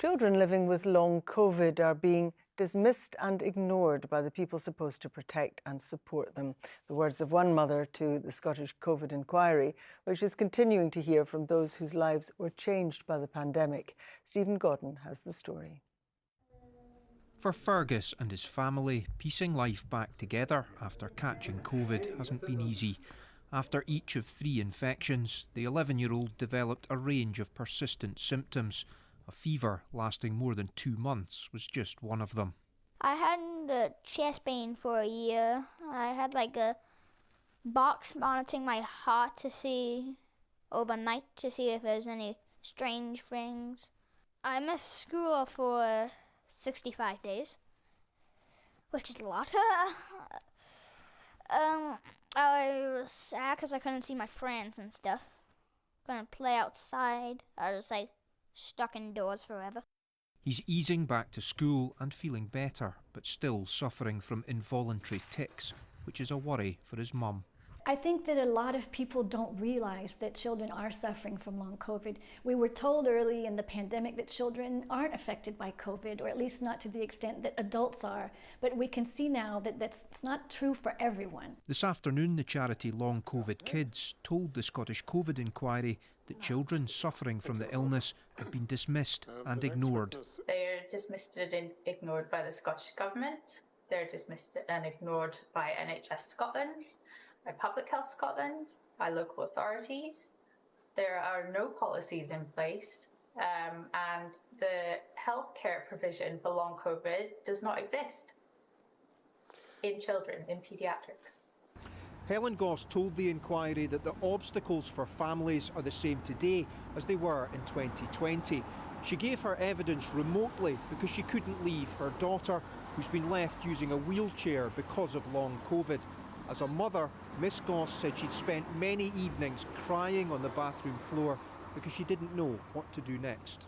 Children living with long COVID are being dismissed and ignored by the people supposed to protect and support them. The words of one mother to the Scottish COVID enquiry, which is continuing to hear from those whose lives were changed by the pandemic. Stephen Godden has the story. For Fergus and his family, piecing life back together after catching COVID hasn't been easy. After each of 3 infections, the 11-year-old developed a range of persistent symptoms. A fever lasting more than 2 months was just one of them. I had a chest pain for a year. I had like a box monitoring my heart to see overnight to see if there's any strange things. I missed school for 65 days, which is a lot. I was sad because I couldn't see my friends and stuff. Couldn't play outside. I was like stuck indoors forever. He's easing back to school and feeling better, but still suffering from involuntary tics, which is a worry for his mum. I think that a lot of people don't realize that children are suffering from long COVID. We were told early in the pandemic that children aren't affected by COVID, or at least not to the extent that adults are. But we can see now that that's not true for everyone. This afternoon, the charity Long COVID Kids told the Scottish COVID inquiry that children suffering from the illness have been dismissed and ignored. They're dismissed and ignored by the Scottish Government. They're dismissed and ignored by NHS Scotland, by Public Health Scotland, by local authorities. There are no policies in place, and the healthcare provision for long COVID does not exist in children, in paediatrics. Helen Goss told the inquiry that the obstacles for families are the same today as they were in 2020. She gave her evidence remotely because she couldn't leave her daughter, who's been left using a wheelchair because of long COVID. As a mother, Miss Goss said she'd spent many evenings crying on the bathroom floor because she didn't know what to do next.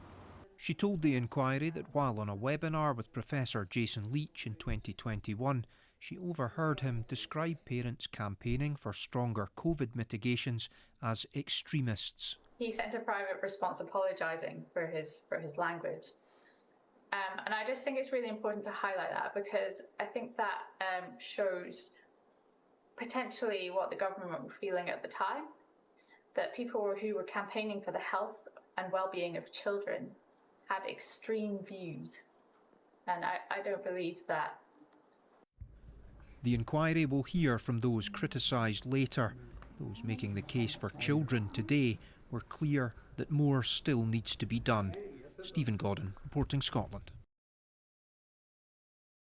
She told the inquiry that while on a webinar with Professor Jason Leach in 2021, she overheard him describe parents campaigning for stronger COVID mitigations as extremists. He sent a private response apologising for his language. And I just think it's really important to highlight that, because I think that shows potentially what the government were feeling at the time, that people who were campaigning for the health and well-being of children had extreme views. And I don't believe that. The inquiry will hear from those criticised later. Those making the case for children today were clear that more still needs to be done. Stephen Godden, reporting Scotland.